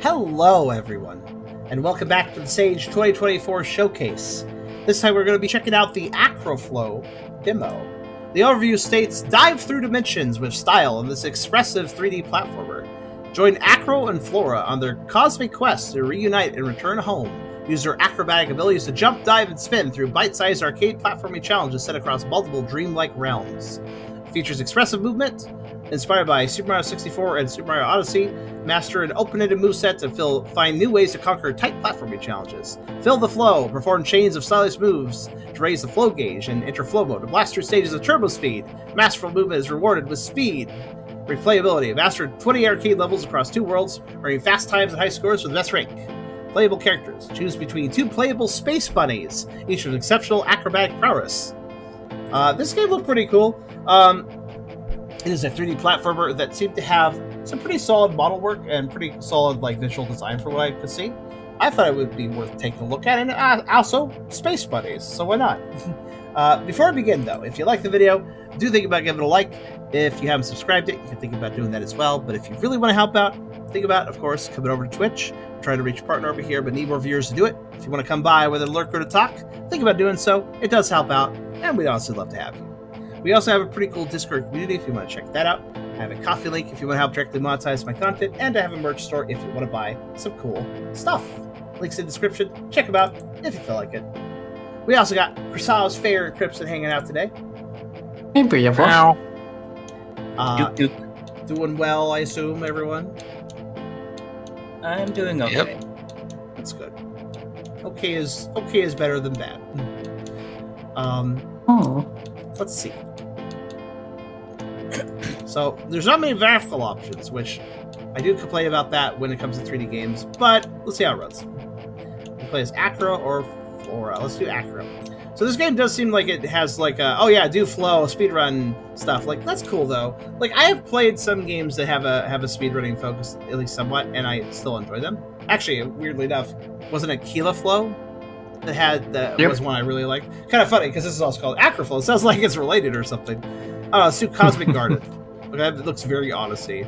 Hello, everyone, and welcome back to the Sage 2024 Showcase. This time we're going to be checking out the ACROFLOW demo. The overview states, dive through dimensions with style in this expressive 3D platformer. Join Acro and Flora on their cosmic quest to reunite and return home. Use their acrobatic abilities to jump, dive, and spin through bite-sized arcade platforming challenges set across multiple dreamlike realms. It features expressive movement, inspired by Super Mario 64 and Super Mario Odyssey. Master an open-ended moveset to find new ways to conquer tight platforming challenges. Fill the flow, perform chains of stylish moves to raise the flow gauge and enter flow mode. To blast through stages of turbo speed. Masterful movement is rewarded with speed. Replayability. Master 20 arcade levels across 2 worlds, earning fast times and high scores for the best rank. Playable characters. Choose between 2 playable space bunnies, each with exceptional acrobatic prowess. This game looked pretty cool. It is a 3D platformer that seemed to have some pretty solid model work and pretty solid visual design for what I could see. I thought it would be worth taking a look at, and also space bunnies, so why not? Before I begin, though, if you like the video, do think about giving it a like. If you haven't subscribed it, you can think about doing that as well. But if you really want to help out, think about, of course, coming over to Twitch. I'm trying to reach a partner over here, but need more viewers to do it. If you want to come by with a lurker to talk, think about doing so. It does help out, and we'd honestly love to have you. We also have a pretty cool Discord community if you want to check that out. I have a Coffee link if you want to help directly monetize my content, and I have a merch store if you want to buy some cool stuff. Links in the description. Check them out if you feel like it. We also got Crusoe's favorite Cripson hanging out today. Hey, beautiful. Doing well, I assume, everyone? I'm doing okay. Yep. That's good. Okay is better than bad. Let's see. So, there's not many graphical options, which I do complain about that when it comes to 3D games, but let's see how it runs. We play as Acro or Flora. Let's do Acro. So this game does seem like it has do flow, speedrun stuff. That's cool though. I have played some games that have a speedrunning focus, at least somewhat, and I still enjoy them. Actually, weirdly enough, wasn't it ACROFLOW that was one I really liked? Kind of funny because this is also called ACROFLOW. It sounds like it's related or something. I don't know, it's too Cosmic Garden. It looks very Odyssey.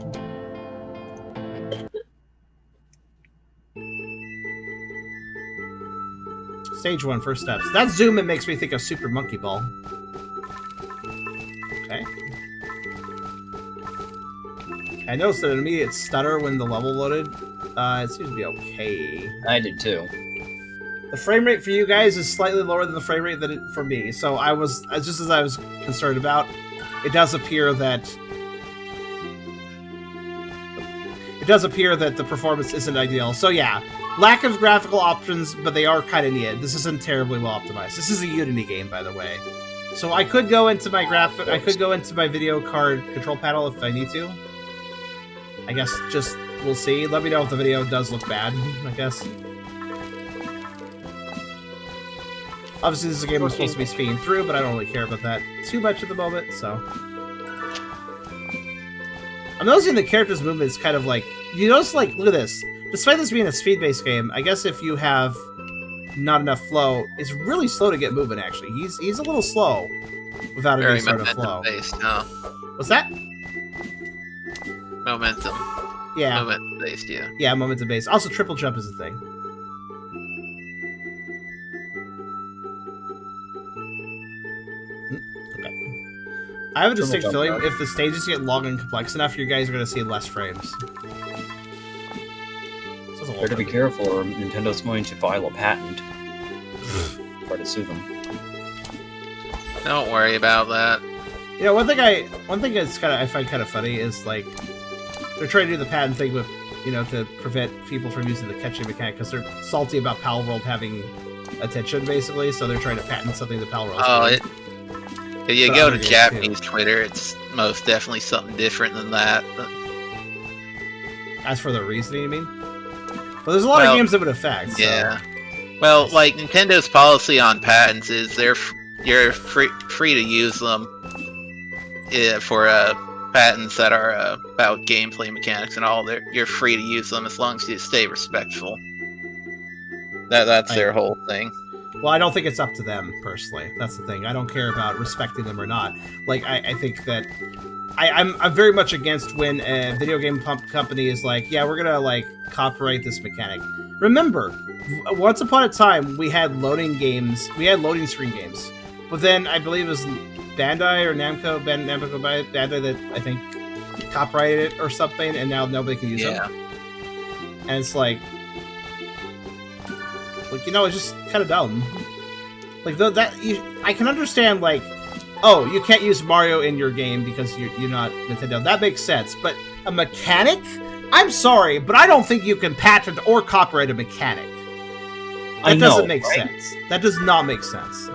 Stage 1, first steps. That zoom, it makes me think of Super Monkey Ball. Okay. I noticed an immediate stutter when the level loaded. It seems to be okay. I did too. The frame rate for you guys is slightly lower than the frame rate for me. So I was, just as I was concerned about, it does appear that the performance isn't ideal. So yeah. Lack of graphical options, but they are kind of neat. This isn't terribly well optimized. This is a Unity game, by the way. So I could go into my video card control panel if I need to. I guess we'll see. Let me know if the video does look bad, I guess. Obviously, this is a game I'm supposed to be speeding through, but I don't really care about that too much at the moment, so. I'm noticing the character's movement is kind of you notice, look at this. Despite this being a speed-based game, I guess if you have not enough flow, it's really slow to get moving, actually. He's a little slow without any sort of flow. Based, no. What's that? Momentum. Yeah. Momentum-based, yeah. Yeah, momentum-based. Also, triple jump is a thing. Okay. I have a distinct feeling if the stages get long and complex enough, you guys are going to see less frames. Better be careful, or Nintendo's going to file a patent. Try to sue them. Don't worry about that. You know, one thing I find kind of funny is they're trying to do the patent thing with, to prevent people from using the catching mechanic because they're salty about Palworld having attention, basically. So they're trying to patent something that Palworld. If you go to Japanese Twitter, it's most definitely something different than that. But... As for the reasoning, you mean? Well, there's a lot of games that would affect. So. Yeah. Well, Nintendo's policy on patents is you're free to use them for patents that are about gameplay mechanics and all. You're free to use them as long as you stay respectful. That's their whole thing. Well, I don't think it's up to them, personally. That's the thing. I don't care about respecting them or not. Like, I think that... I'm very much against when a video game company is like, yeah, we're gonna, like, copyright this mechanic. Remember, once upon a time, we had loading games. We had loading screen games. But then, I believe it was Bandai or Namco Bandai that, I think, copyrighted it or something, and now nobody can use them. And it's like, you know, it's just kind of dumb. Like, I can understand, like, oh, you can't use Mario in your game because you're not Nintendo. That makes sense. But a mechanic? I'm sorry, but I don't think you can patent or copyright a mechanic. That doesn't make sense. That does not make sense.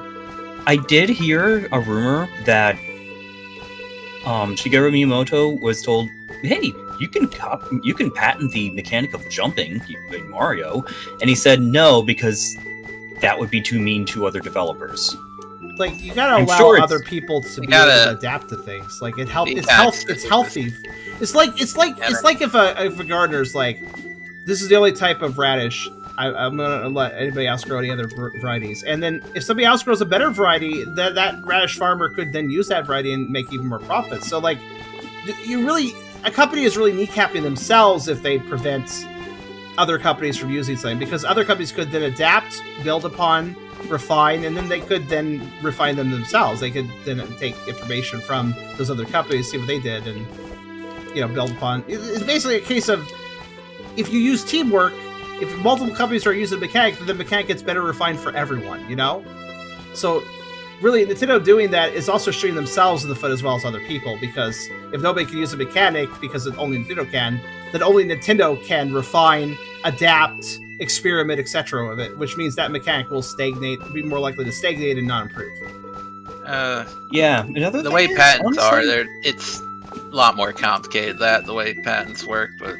I did hear a rumor that Shigeru Miyamoto was told, hey, you can patent the mechanic of jumping in Mario, and he said no because that would be too mean to other developers. Like, you gotta allow other people to be able to adapt to things. Like, it's healthy. It's like if a gardener's like, this is the only type of radish. I'm gonna let anybody else grow any other varieties, and then if somebody else grows a better variety, that radish farmer could then use that variety and make even more profit. So, like, a company is really kneecapping themselves if they prevent other companies from using something, because other companies could then adapt, build upon, refine, and then they could then refine them themselves. They could then take information from those other companies, see what they did, and, you know, build upon. It's basically a case of, if you use teamwork, if multiple companies are using the mechanic, then the mechanic gets better refined for everyone, you know? So, really, Nintendo doing that is also shooting themselves in the foot as well as other people, because if nobody can use a mechanic because only Nintendo can, then only Nintendo can refine, adapt, experiment, etc. with it, which means that mechanic will be more likely to stagnate and not improve. Yeah, the way patents are, it's a lot more complicated the way patents work. But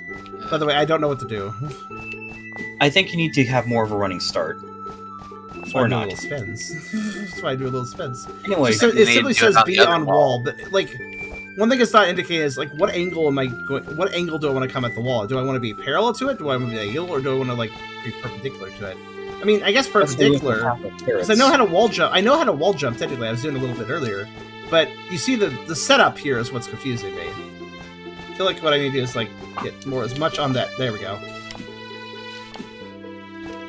by the way, I don't know what to do. I think you need to have more of a running start. That's why I do little spins. That's why I do little spins. Anyway, it simply says be on wall, but, like, one thing it's not indicating is, like, what angle do I want to come at the wall? Do I want to be parallel to it? Do I want to be angle, or do I want to, like, be perpendicular to it? I mean, I guess perpendicular, because I know how to wall jump. I know how to wall jump, technically. I was doing it a little bit earlier. But you see the setup here is what's confusing me. I feel like what I need to do is, like, get as much on that. There we go.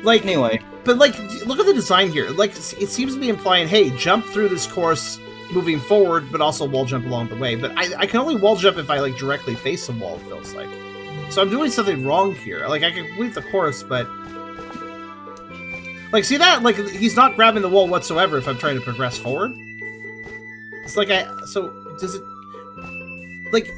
Like, anyway. But, like, look at the design here. Like, it seems to be implying, hey, jump through this course moving forward, but also wall jump along the way. But I can only wall jump if I, like, directly face the wall, it feels like. So I'm doing something wrong here. Like, I can complete the course, but... Like, see that? Like, he's not grabbing the wall whatsoever if I'm trying to progress forward. It's like so, does it... Like,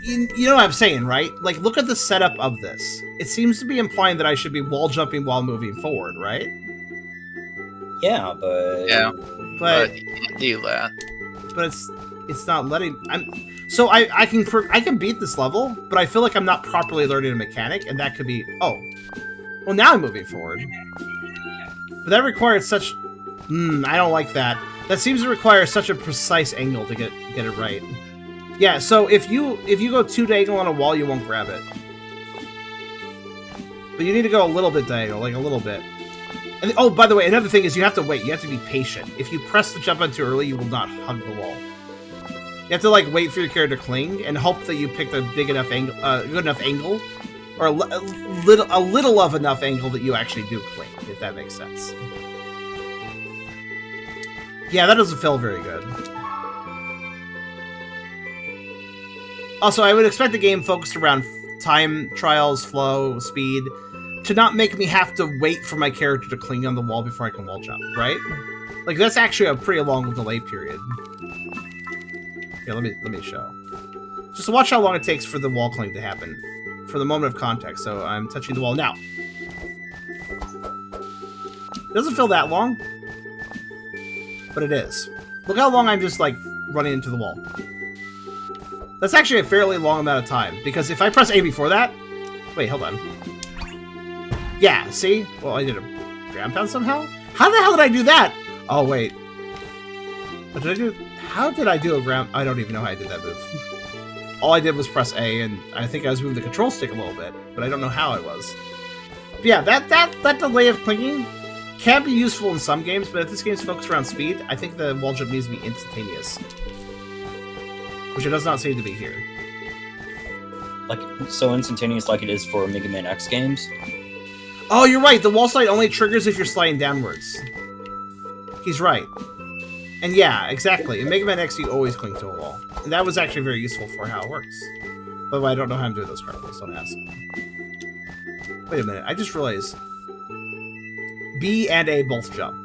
you know what I'm saying, right? Like, look at the setup of this. It seems to be implying that I should be wall jumping while moving forward, right? Yeah, but... Yeah, but you can't do that. But it's not letting... So I can beat this level, but I feel like I'm not properly learning a mechanic, and that could be... Oh. Well, now I'm moving forward. But that requires such... I don't like that. That seems to require such a precise angle to get it right. Yeah, so if you go too diagonal on a wall, you won't grab it. But you need to go a little bit diagonal, like a little bit. And oh, by the way, another thing is you have to wait. You have to be patient. If you press the jump button too early, you will not hug the wall. You have to, like, wait for your character to cling and hope that you picked a big enough angle, good enough angle, or a little of enough angle that you actually do cling, if that makes sense. Yeah, that doesn't feel very good. Also, I would expect a game focused around time, trials, flow, speed, to not make me have to wait for my character to cling on the wall before I can wall jump, right? Like, that's actually a pretty long delay period. Yeah, let me show. Just watch how long it takes for the wall cling to happen. For the moment of context, so I'm touching the wall now. It doesn't feel that long, but it is. Look how long I'm just, like, running into the wall. That's actually a fairly long amount of time, because if I press A before that... Wait, hold on. Yeah, see? Well, I did a ground pound somehow? How the hell did I do that? Oh, wait. What did I do? How did I do a ground... I don't even know how I did that move. All I did was press A, and I think I was moving the control stick a little bit, but I don't know how I was. But yeah, that delay of clinging can be useful in some games, but if this game's focused around speed, I think the wall jump needs to be instantaneous. Which it does not seem to be here. Like, so instantaneous like it is for Mega Man X games? Oh, you're right. The wall slide only triggers if you're sliding downwards. He's right. And yeah, exactly. In Mega Man X, you always cling to a wall. And that was actually very useful for how it works. By the way, I don't know how I'm doing those correctly, so don't ask. Wait a minute. I just realized B and A both jump.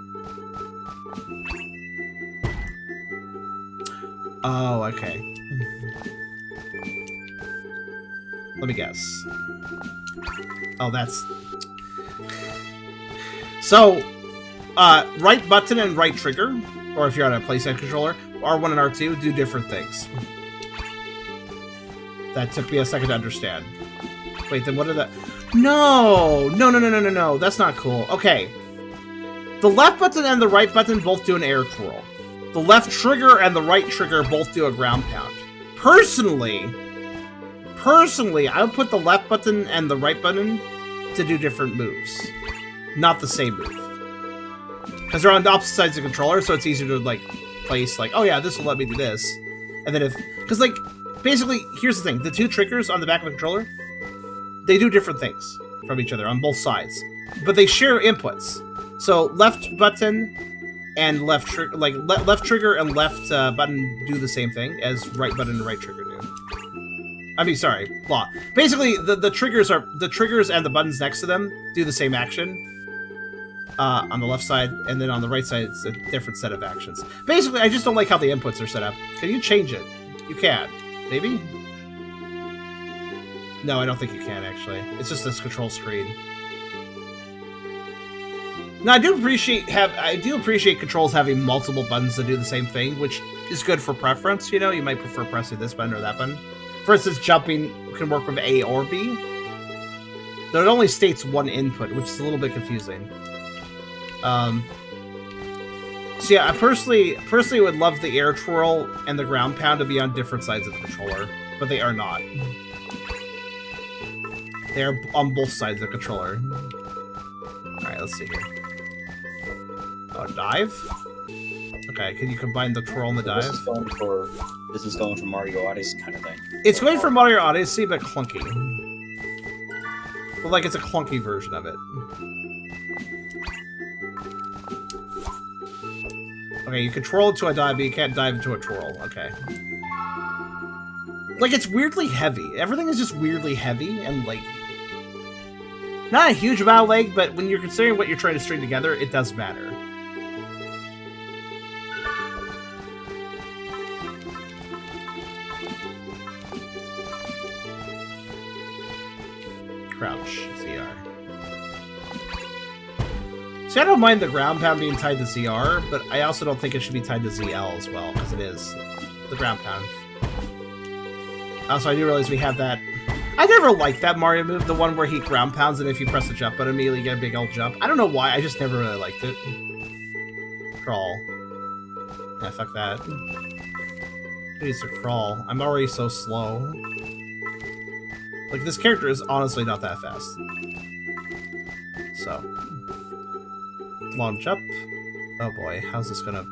Oh, okay. Let me guess. Oh, that's... So, right button and right trigger, or if you're on a PlayStation controller, R1 and R2 do different things. That took me a second to understand. Wait, then what are the... No, that's not cool. Okay. The left button and the right button both do an air twirl. The left trigger and the right trigger both do a ground pound. Personally, I would put the left button and the right button to do different moves. Not the same move. Because they're on the opposite sides of the controller, so it's easier to, like, place, like, oh yeah, this will let me do this. And then if... Because, like, basically, here's the thing. The two triggers on the back of the controller, they do different things from each other on both sides. But they share inputs. So, left button and left trigger, like, left trigger and left button do the same thing as right button and right trigger do. I mean, sorry, blah. Basically, the triggers and the buttons next to them do the same action on the left side, and then on the right side, it's a different set of actions. Basically, I just don't like how the inputs are set up. Can you change it? You can. Maybe? No, I don't think you can, actually. It's just this control screen. Now, I do appreciate controls having multiple buttons that do the same thing, which is good for preference, you know? You might prefer pressing this button or that button. For instance, jumping can work with A or B. Though it only states one input, which is a little bit confusing. So yeah, I personally would love the air twirl and the ground pound to be on different sides of the controller, but they are not. They are on both sides of the controller. Alright, let's see here. Oh, dive? Okay, can you combine the twirl and the dive? This is going for Mario Odyssey kind of thing. It's going for Mario Odyssey, but clunky. But like, it's a clunky version of it. Okay, you can twirl into a dive, but you can't dive into a twirl. Okay. Like, it's weirdly heavy. Everything is just weirdly heavy and leggy. Not a huge amount of leg, but when you're considering what you're trying to string together, it does matter. Crouch, ZR. See, I don't mind the ground pound being tied to ZR, but I also don't think it should be tied to ZL as well, as it is. The ground pound. Also, I do realize we have that... I never liked that Mario move, the one where he ground pounds and if you press the jump button immediately you get a big old jump. I don't know why, I just never really liked it. Crawl. Yeah, fuck that. Who needs to crawl? I'm already so slow. Like, this character is honestly not that fast. So. Long jump. Oh boy, how's this gonna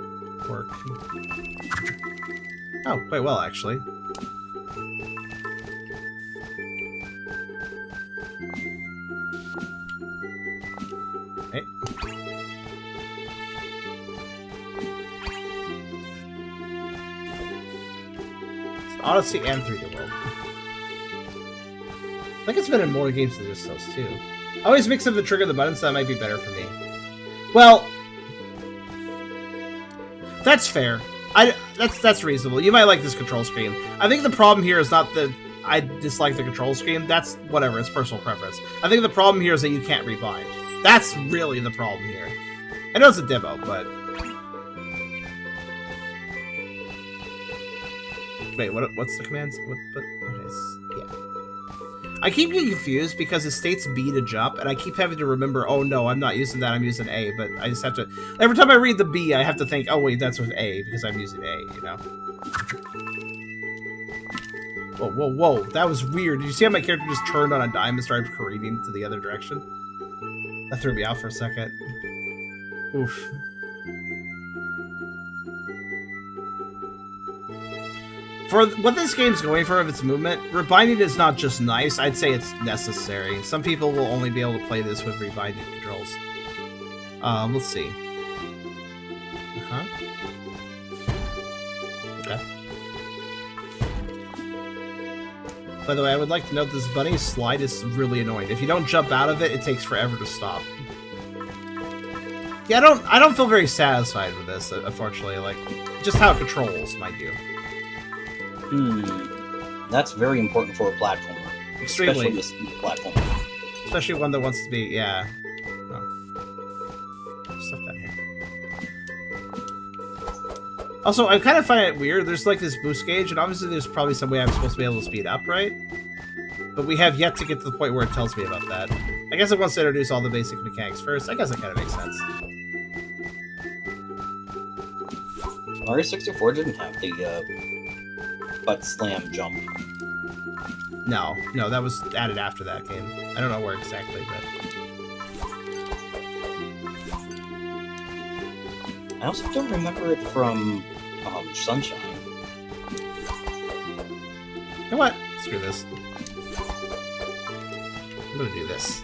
work? Oh, quite well, actually. Okay. It's Odyssey and 3D World. I think it's been in more games than just those two. I always mix up the trigger and the button, so that might be better for me. Well, that's fair. That's reasonable. You might like this control scheme. I think the problem here is not that I dislike the control scheme. That's whatever. It's personal preference. I think the problem here is that you can't rebind. That's really the problem here. I know it's a demo, but... Wait, what's the commands? Okay, yeah. I keep getting confused because it states B to jump, and I keep having to remember, oh no, I'm not using that, I'm using A, but I just have to... Every time I read the B, I have to think, oh wait, that's with A, because I'm using A, you know? Whoa, whoa, whoa, that was weird. Did you see how my character just turned on a dime and started careening to the other direction? That threw me out for a second. Oof. For what this game's going for of its movement, rebinding is not just nice, I'd say it's necessary. Some people will only be able to play this with rebinding controls. Let's see. Okay. By the way, I would like to note this bunny slide is really annoying. If you don't jump out of it, it takes forever to stop. Yeah, I don't feel very satisfied with this, unfortunately. Like, just how it controls, mind you. That's very important for a platformer. Extremely. Especially this platformer. Especially one that wants to be, yeah. Oh. Stuff down here. Also, I kind of find it weird. There's like this boost gauge, and obviously there's probably some way I'm supposed to be able to speed up, right? But we have yet to get to the point where it tells me about that. I guess it wants to introduce all the basic mechanics first. I guess that kind of makes sense. Mario 64 didn't have the butt slam jump. No, that was added after that game. I don't know where exactly, but... I also don't remember it from Sunshine. You know what? Screw this. I'm gonna do this.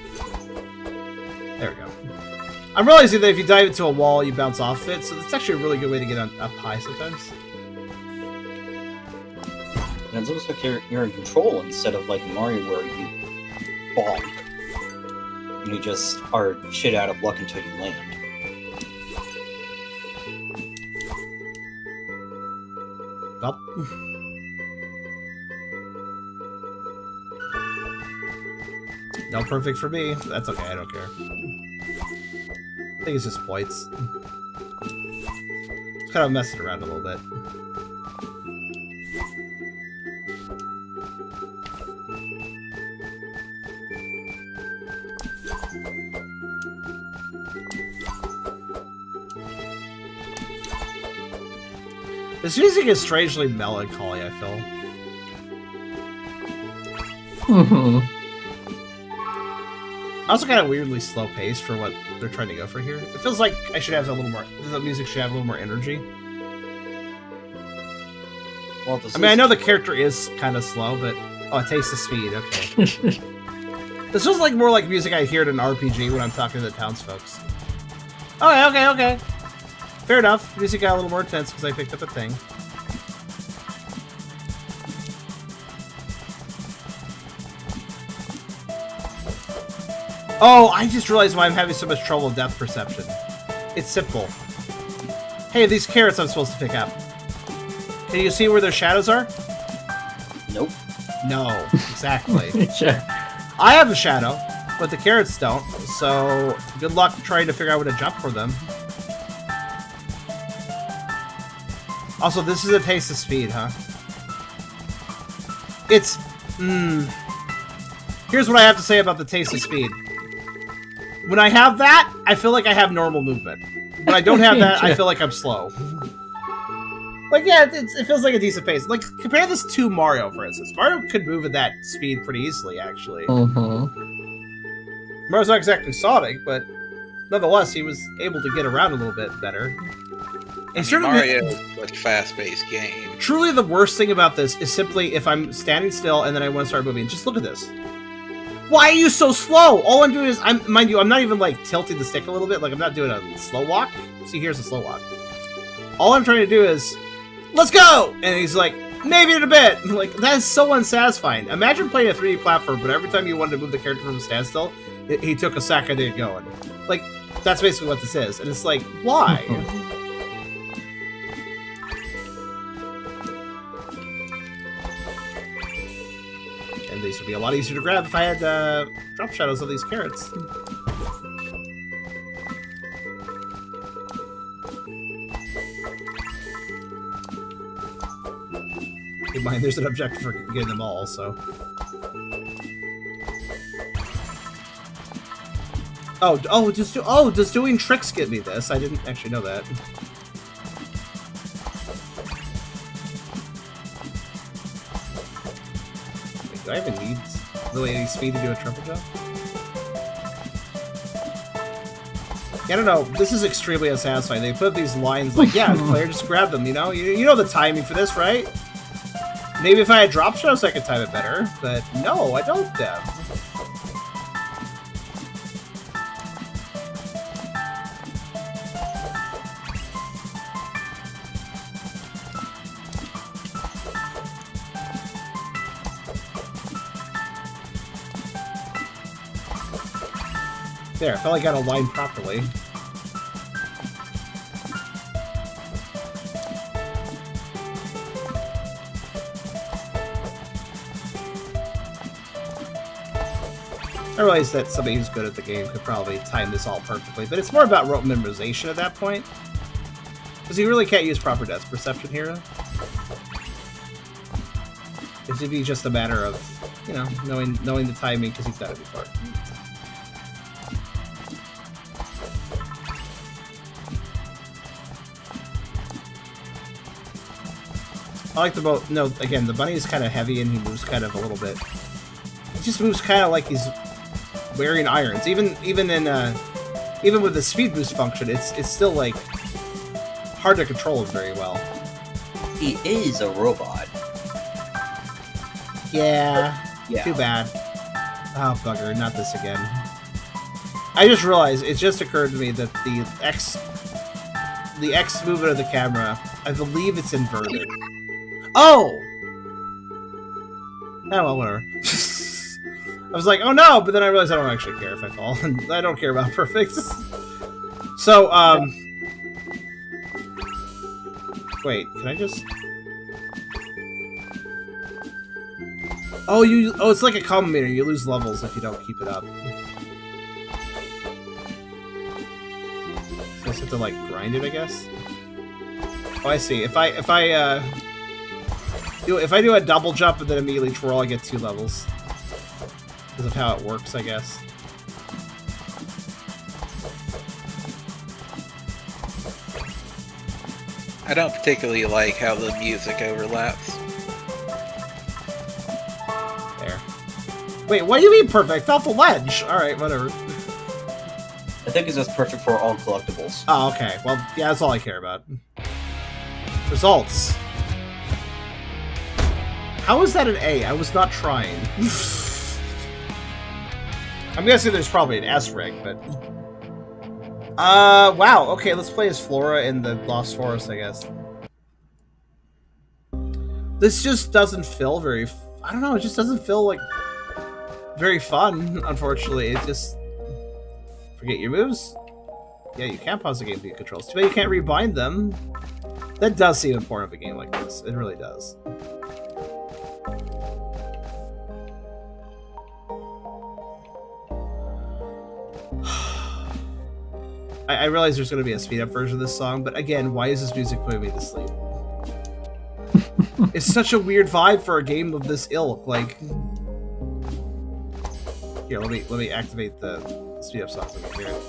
There we go. I'm realizing that if you dive into a wall, you bounce off it, so it's actually a really good way to get up high sometimes. And it looks like you're in control instead of like Mario where you bonk. And you just are shit out of luck until you land. Well. No perfect for me. That's okay, I don't care. I think it's just points. Just kind of messing around a little bit. This music is strangely melancholy, I feel. Also kind of weirdly slow paced for what they're trying to go for here. It feels like I should have a little more... The music should have a little more energy. Well, I mean, I know the character is kind of slow, but... Oh, a taste of speed, okay. This feels like more like music I hear in an RPG when I'm talking to the townsfolk. Okay. Fair enough. Music got a little more intense because I picked up a thing. Oh, I just realized why I'm having so much trouble with depth perception. It's simple. Hey, these carrots I'm supposed to pick up. Can you see where their shadows are? Nope. No, exactly. Sure. I have a shadow, but the carrots don't, so good luck trying to figure out where to jump for them. Also, this is a taste of speed, huh? It's... Here's what I have to say about the taste of speed. When I have that, I feel like I have normal movement. When I don't have that, I feel like I'm slow. Like, yeah, it feels like a decent pace. Like, compare this to Mario, for instance. Mario could move at that speed pretty easily, actually. Mario's not exactly Sonic, but nonetheless, he was able to get around a little bit better. Mario is a fast-paced game. Truly, the worst thing about this is simply if I'm standing still and then I want to start moving. Just look at this. Why are you so slow? All I'm doing is, mind you, I'm not even like tilting the stick a little bit. Like I'm not doing a slow walk. See, here's a slow walk. All I'm trying to do is, let's go! And he's like, maybe in a bit. Like, that is so unsatisfying. Imagine playing a 3D platform, but every time you wanted to move the character from a standstill, he took a second to get going. Like, that's basically what this is. And it's like, why? And these would be a lot easier to grab if I had drop shadows of these carrots. Keep in mind, there's an objective for getting them all, so... does doing tricks get me this? I didn't actually know that. Wait, do I even need really any speed to do a triple jump? I don't know. This is extremely unsatisfying. They put up these lines like, yeah, player, just grab them, you know? You know the timing for this, right? Maybe if I had drop shows, I could time it better. But no, I don't, Dev. There, I felt like I got aligned properly. I realize that somebody who's good at the game could probably time this all perfectly, but it's more about rote memorization at that point. Because you really can't use proper depth perception here. It should be just a matter of, you know, knowing the timing because you've done it before. I like the boat. No, again, the bunny is kind of heavy and he moves kind of a little bit. He just moves kind of like he's wearing irons. Even with the speed boost function, it's still like hard to control him very well. He is a robot. Yeah. Too bad. Oh bugger! Not this again. I just realized it just occurred to me that the X movement of the camera, I believe it's inverted. Oh! Oh, well, whatever. I was like, oh no, but then I realized I don't actually care if I fall. I don't care about perfect. So, wait, can I just... Oh, it's like a common meter. You lose levels if you don't keep it up. So I just have to, like, grind it, I guess? Oh, I see. If I do a double jump and then immediately twirl, I get 2 levels. Because of how it works, I guess. I don't particularly like how the music overlaps. There. Wait, what do you mean perfect? I fell off the ledge! Alright, whatever. I think it's just perfect for all collectibles. Oh, okay. Well, yeah, that's all I care about. Results. How is that an A? I was not trying. I'm guessing there's probably an S rank, but... wow. Okay, let's play as Flora in the Lost Forest, I guess. This just doesn't feel very... I don't know, it just doesn't feel, like, very fun, unfortunately. It just... Forget your moves? Yeah, you can pause the game via controls. Too bad you can't rebind them. That does seem important of a game like this. It really does. I realize there's going to be a speed-up version of this song, but again, why is this music putting me to sleep? It's such a weird vibe for a game of this ilk. Like, here, let me activate the speed-up song so I can hear it.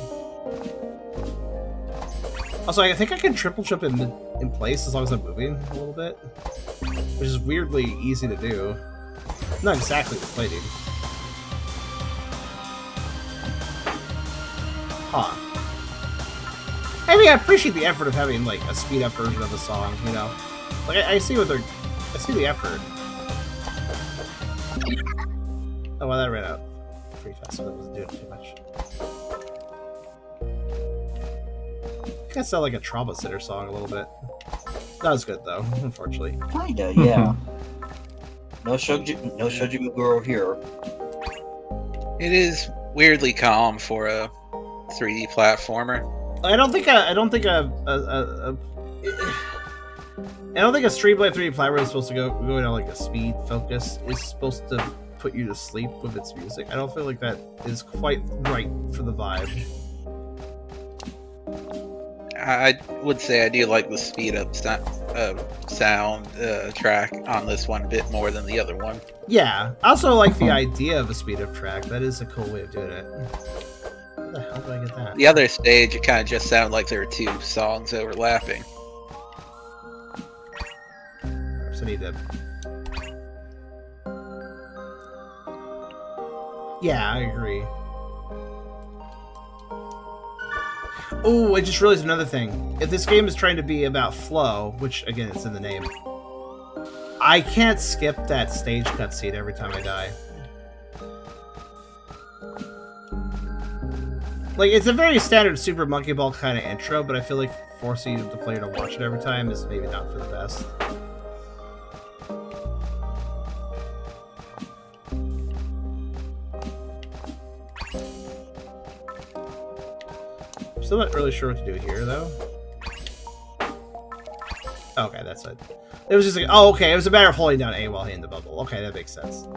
Also, I think I can triple jump in place as long as I'm moving a little bit, which is weirdly easy to do. Not exactly the plating. Huh. I mean, I appreciate the effort of having, like, a speed-up version of the song, you know? Like, I see what they're... I see the effort. Oh, well, that ran out pretty fast, so that wasn't doing too much. I think that sounded like a Trauma Sitter song a little bit. Not as good, though, unfortunately. Kinda, yeah. No Shoji Girl here. It is weirdly calm for a 3D platformer. I don't think a Streamlight 3D platformer is supposed to go into like a speed focus. Is supposed to put you to sleep with its music. I don't feel like that is quite right for the vibe. I would say I do like the speed up sound track on this one a bit more than the other one. Yeah, I also like the idea of a speed up track. That is a cool way of doing it. How the hell did I get that? The other stage, it kind of just sounded like there were 2 songs overlapping. So I need to... Yeah, I agree. Oh, I just realized another thing. If this game is trying to be about flow, which again it's in the name, I can't skip that stage cutscene every time I die. Like, it's a very standard Super Monkey Ball kind of intro, but I feel like forcing the player to watch it every time is maybe not for the best. I'm still not really sure what to do here, though. Okay, that's it. It was just like, oh, okay, it was a matter of holding down A while hitting the bubble. Okay, that makes sense.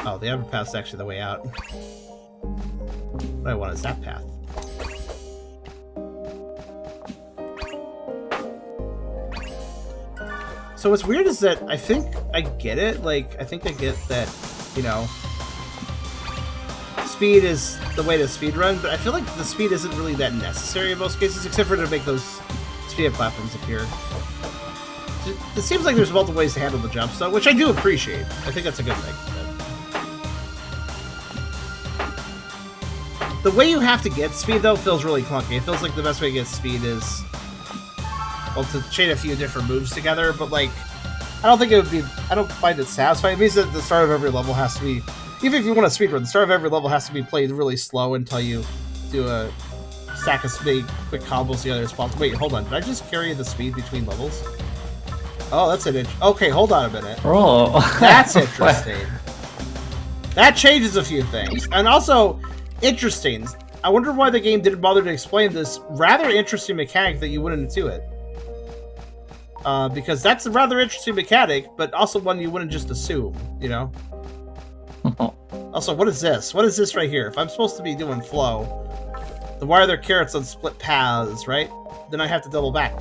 Oh, the upper path's actually the way out. What I want is that path. So what's weird is that I think I get it. Like, I think I get that, you know, speed is the way to speedrun, but I feel like the speed isn't really that necessary in most cases, except for to make those speed platforms appear. It seems like there's multiple ways to handle the jumps, though, which I do appreciate. I think that's a good thing. The way you have to get speed, though, feels really clunky. It feels like the best way to get speed is, well, to chain a few different moves together, but, like, I don't think it would be... I don't find it satisfying. It means that the start of every level has to be... Even if you want to speedrun, the start of every level has to be played really slow until you do a stack of big, quick combos together as possible. Wait, hold on. Did I just carry the speed between levels? Oh, that's an okay, hold on a minute. Oh. That's interesting. That changes a few things. And also, interesting. I wonder why the game didn't bother to explain this rather interesting mechanic that you went into it. Because that's a rather interesting mechanic, but also one you wouldn't just assume, you know? Also, what is this? What is this right here? If I'm supposed to be doing flow, then why are there carrots on split paths, right? Then I have to double back.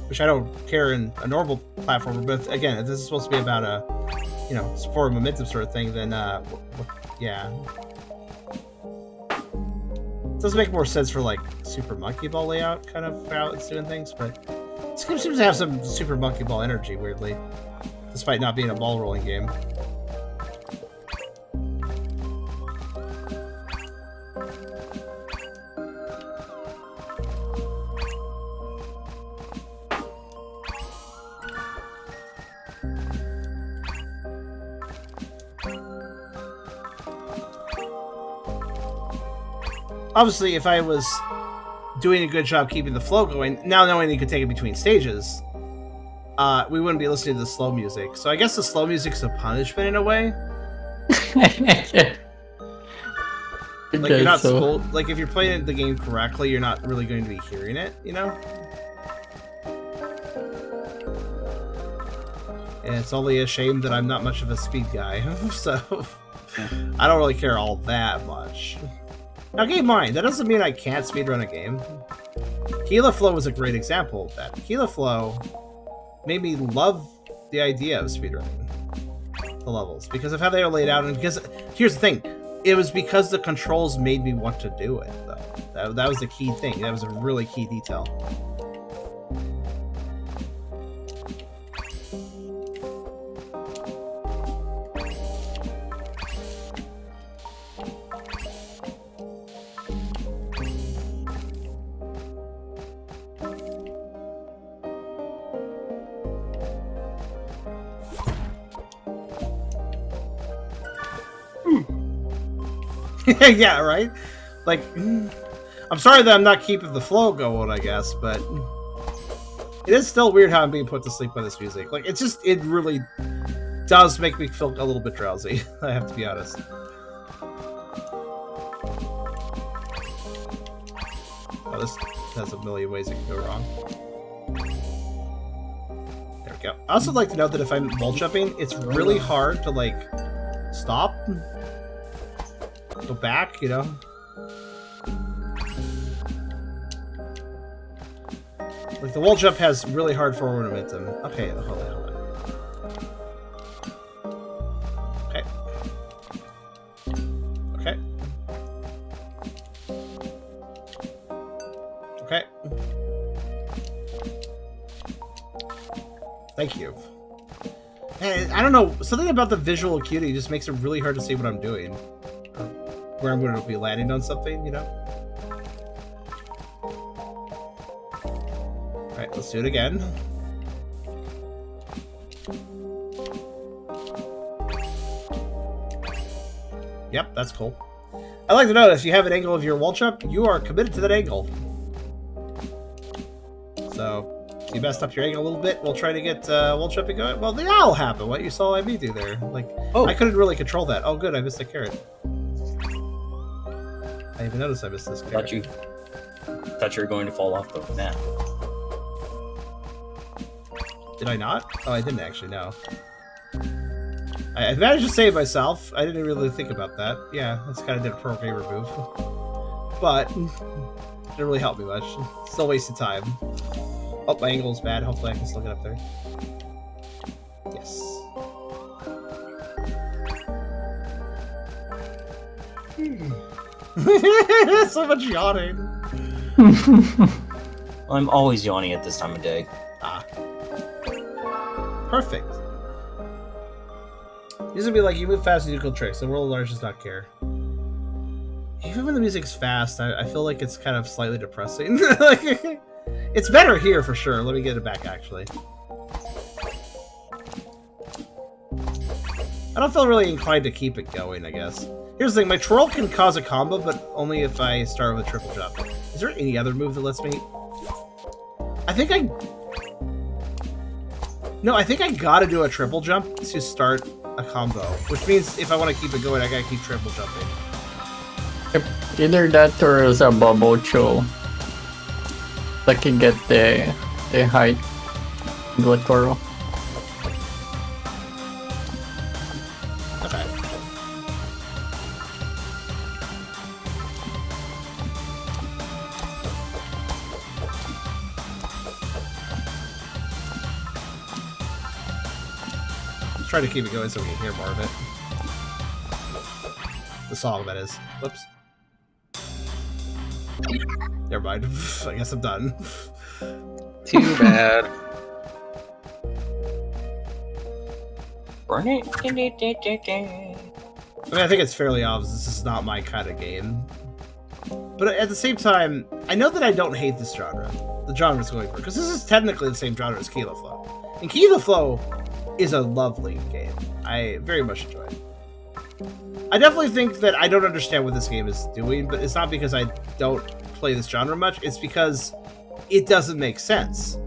Which I don't care in a normal platformer, but again, if this is supposed to be about a, you know, for a momentum sort of thing, then, yeah. It does make more sense for, like, Super Monkey Ball layout, kind of, how it's doing things, but this game seems to have some Super Monkey Ball energy, weirdly, despite not being a ball rolling game. Obviously, if I was doing a good job keeping the flow going, now knowing you could take it between stages, we wouldn't be listening to the slow music. So I guess the slow music's a punishment in a way. Like, you're not like, if you're playing the game correctly, you're not really going to be hearing it, you know? And it's only a shame that I'm not much of a speed guy, so I don't really care all that much. Now, keep in mind, that doesn't mean I can't speedrun a game. Keela Flow was a great example of that. Keela Flow made me love the idea of speedrunning the levels because of how they are laid out, and because, here's the thing, it was because the controls made me want to do it, though. That was the key thing. That was a really key detail. Yeah, right? Like, I'm sorry that I'm not keeping the flow going, I guess, but it is still weird how I'm being put to sleep by this music. Like, it really does make me feel a little bit drowsy, I have to be honest. Oh, this has a million ways it can go wrong. There we go. I also like to note that if I'm wall jumping, it's really hard to, like, stop. Go back, you know? Like, the wall jump has really hard forward momentum. Okay, hold on. Okay. Okay. Thank you. And I don't know, something about the visual acuity just makes it really hard to see what I'm doing. Where I'm going to be landing on something, you know? Alright, let's do it again. Yep, that's cool. I like to know if you have an angle of your wall jump, you are committed to that angle. So, you messed up your angle a little bit. We'll try to get wall jumping going. Well, that'll happen. What you saw me do there. Like, I couldn't really control that. Oh, good. I missed a carrot. I even noticed I missed this carrot. Thought you were going to fall off the map. Did I not? Oh, I didn't actually, no. I managed to save myself. I didn't really think about that. Yeah, that's kind of did a pro gamer move. But, didn't really help me much. Still wasted time. Oh, my angle is bad. Hopefully I can still get up there. Yes. So much yawning. I'm always yawning at this time of day. Ah. Perfect. These would be like, you move fast and do cool tricks. The world at large does not care. Even when the music's fast, I feel like it's kind of slightly depressing. Like, it's better here for sure. Let me get it back, actually. I don't feel really inclined to keep it going, I guess. Here's the thing, my twirl can cause a combo, but only if I start with a triple jump. Is there any other move that lets me... I think I gotta do a triple jump to start a combo. Which means if I want to keep it going, I gotta keep triple jumping. Yep. Either that or else a bubble chill. That can get the height into a twirl. Okay. Let's try to keep it going so we can hear more of it. The song, that is. Whoops. Never mind. I guess I'm done. Too bad. Burn it. I mean, I think it's fairly obvious this is not my kind of game. But at the same time, I know that I don't hate this genre. The genre's going for it. Because this is technically the same genre as ACROFLOW. And ACROFLOW is a lovely game. I very much enjoy it. I definitely think that I don't understand what this game is doing, but it's not because I don't play this genre much, it's because it doesn't make sense.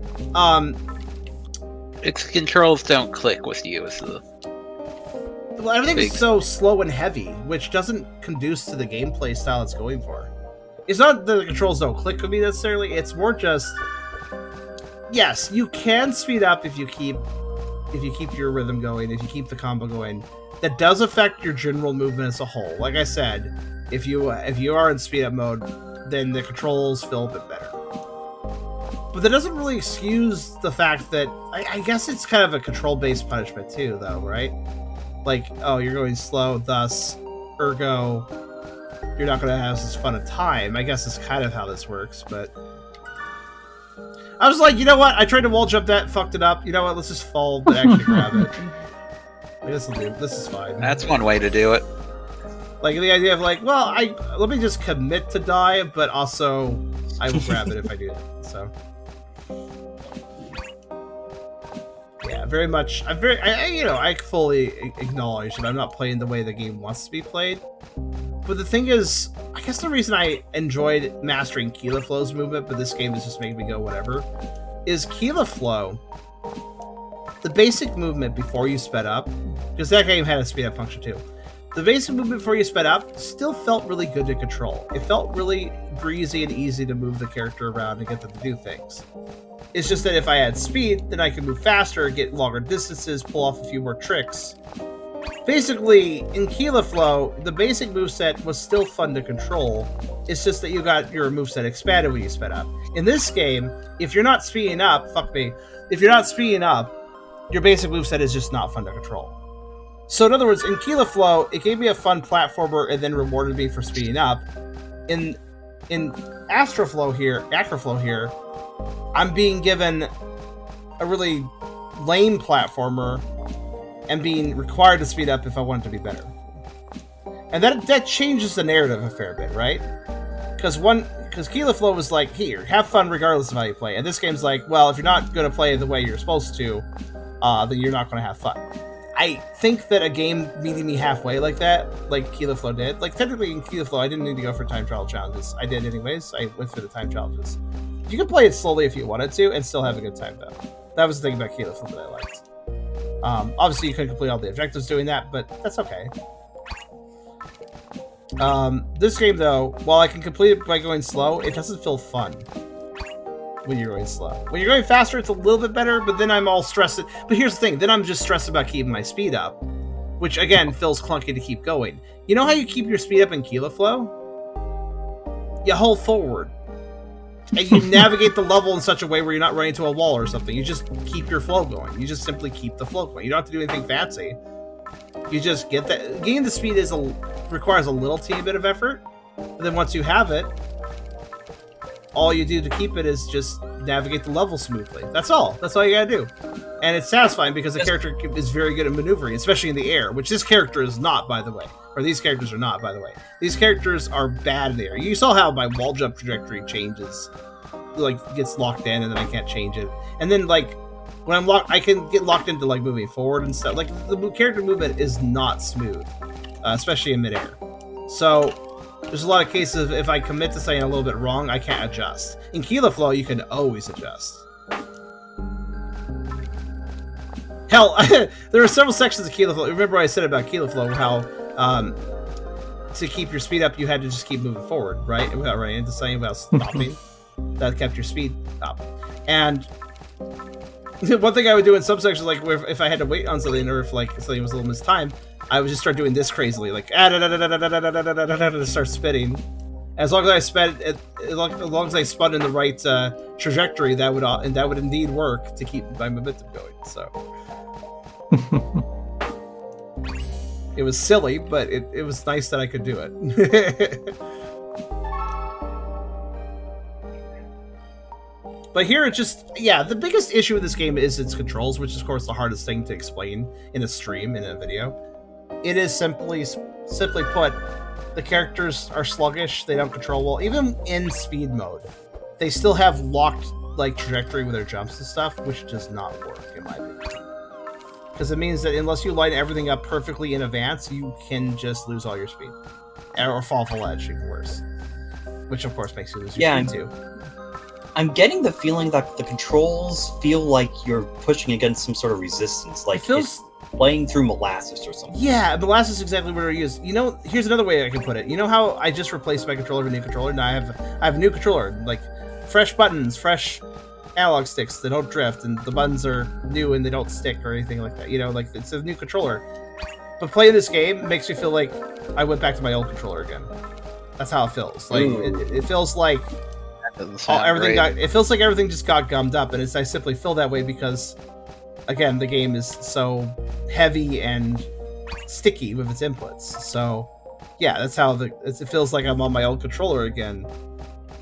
Its controls don't click with you as the... Well, everything's so slow and heavy, which doesn't conduce to the gameplay style it's going for. It's not that the controls don't click with me necessarily, it's more just... Yes, you can speed up if you keep your rhythm going, if you keep the combo going. That does affect your general movement as a whole. Like I said, if you are in speed up mode, then the controls feel a bit better. But that doesn't really excuse the fact that I guess it's kind of a control-based punishment too, though, right? Like, oh, you're going slow, thus, ergo, you're not going to have as fun a time. I guess is kind of how this works, but... I was like, you know what? I tried to wall jump that, fucked it up. You know what? Let's just fall and actually grab it. Like, this is fine. That's one way to do it. Like, the idea of like, well, let me just commit to die, but also I will grab it if I do it. So... Yeah, very much. I fully acknowledge that I'm not playing the way the game wants to be played. But the thing is, I guess the reason I enjoyed mastering ACROFLOW's movement, but this game is just making me go whatever, is ACROFLOW, the basic movement before you sped up, because that game had a speed up function too. The basic movement before you sped up still felt really good to control. It felt really breezy and easy to move the character around and get them to do things. It's just that if I had speed, then I could move faster, get longer distances, pull off a few more tricks. Basically, in ACROFLOW, the basic moveset was still fun to control. It's just that you got your moveset expanded when you sped up. In this game, if you're not speeding up, fuck me, if you're not speeding up, your basic moveset is just not fun to control. So in other words, in ACROFLOW, it gave me a fun platformer and then rewarded me for speeding up. In ACROFLOW here, I'm being given a really lame platformer and being required to speed up if I want it to be better. And that changes the narrative a fair bit, right? Because ACROFLOW was like, here, have fun regardless of how you play. And this game's like, well, if you're not going to play the way you're supposed to, then you're not going to have fun. I think that a game meeting me halfway like that, like ACROFLOW did, like technically in ACROFLOW, I didn't need to go for time trial challenges. I did anyways. I went for the time challenges. You could play it slowly if you wanted to and still have a good time, though. That was the thing about ACROFLOW that I liked. Obviously, you couldn't complete all the objectives doing that, but that's okay. This game, though, while I can complete it by going slow, it doesn't feel fun when you're going slow. When you're going faster, it's a little bit better, but then I'm all stressed. But here's the thing, then I'm just stressed about keeping my speed up, which, again, feels clunky to keep going. You know how you keep your speed up in ACROFLOW? You hold forward. And you navigate the level in such a way where you're not running into a wall or something. You just keep your flow going. You just simply keep the flow going. You don't have to do anything fancy. You just get that. Gaining the speed requires a little teeny bit of effort. But then once you have it, all you do to keep it is just navigate the level smoothly. That's all. That's all you gotta do. And it's satisfying because the character is very good at maneuvering, especially in the air, which this character is not, by the way. Or these characters are not, by the way. These characters are bad in the air. You saw how my wall jump trajectory changes. Like, gets locked in and then I can't change it. And then, like, when I'm locked, I can get locked into, like, moving forward and stuff. Like, the character movement is not smooth, especially in midair. So, there's a lot of cases of if I commit to something a little bit wrong, I can't adjust. In ACROFLOW, you can always adjust. Hell, there are several sections of ACROFLOW. Remember what I said about ACROFLOW, how to keep your speed up, you had to just keep moving forward, right? Without running into something, without stopping. That kept your speed up. And one thing I would do in some sections, like if I had to wait on something, or if like something was a little mistimed, I would just start doing this crazily, like to start spinning. As long as I sped, as long as I spun in the right trajectory, that would indeed work to keep my momentum going. So it was silly, but it was nice that I could do it. But here it just, yeah, the biggest issue with this game is its controls, which is, of course, the hardest thing to explain in a stream, in a video. It is simply put, the characters are sluggish, they don't control well. Even in speed mode, they still have locked, like, trajectory with their jumps and stuff, which does not work, in my opinion. Because it means that unless you line everything up perfectly in advance, you can just lose all your speed. Or fall off a ledge, even worse. Which, of course, makes you lose your speed, too. I'm getting the feeling that the controls feel like you're pushing against some sort of resistance, like it's playing through molasses or something. Yeah, molasses is exactly what I use. You know, here's another way I can put it. You know how I just replaced my controller with a new controller? Now I have a new controller, like fresh buttons, fresh analog sticks that don't drift, and the buttons are new and they don't stick or anything like that. You know, like it's a new controller. But playing this game makes me feel like I went back to my old controller again. That's how it feels. Like it feels like it feels like everything just got gummed up, and I simply feel that way because, again, the game is so heavy and sticky with its inputs. So, yeah, that's how it feels like I'm on my old controller again,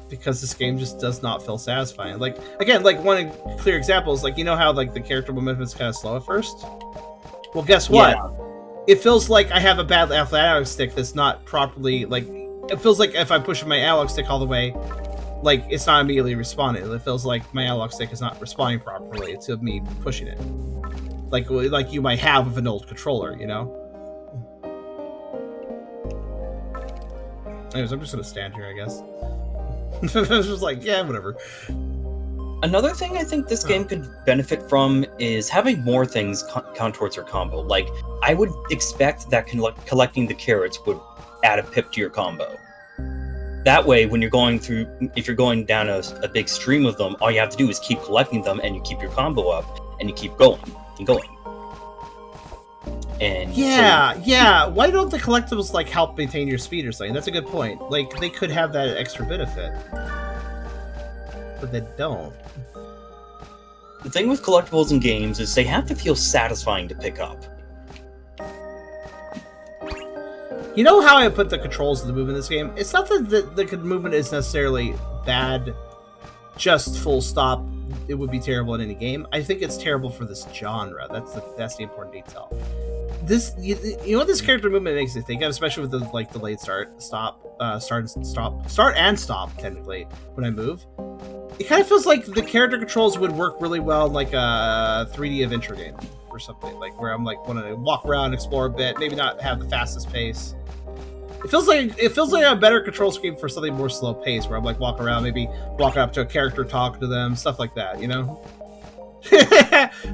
because this game just does not feel satisfying. Like, again, like one clear example is like, you know how like the character momentum is kind of slow at first? Well, guess what? Yeah. It feels like I have a bad analog stick that's not properly, like, it feels like if I'm pushing my analog stick all the way, like, it's not immediately responding. It feels like my analog stick is not responding properly to me pushing it. Like you might have with an old controller, you know? Anyways, I'm just gonna stand here, I guess. It's just like, yeah, whatever. Another thing I think this game could benefit from is having more things count towards your combo. Like, I would expect that collecting the carrots would add a pip to your combo. That way, when you're going through, if you're going down a big stream of them, all you have to do is keep collecting them, and you keep your combo up, and you keep going and going. And yeah. Why don't the collectibles like help maintain your speed or something? That's a good point. Like, they could have that extra benefit, but they don't. The thing with collectibles in games is they have to feel satisfying to pick up. You know how I put the controls of the movement in this game? It's not that the movement is necessarily bad, just full stop, it would be terrible in any game. I think it's terrible for this genre. That's the important detail. This you know what this character movement makes me think of, especially with the like delayed start and stop technically when I move. It kind of feels like the character controls would work really well in like a 3D adventure game or something, like where I'm like want to walk around, explore a bit, maybe not have the fastest pace. It feels like a better control scheme for something more slow paced, where I'm like walking around, maybe walking up to a character, talking to them, stuff like that, you know.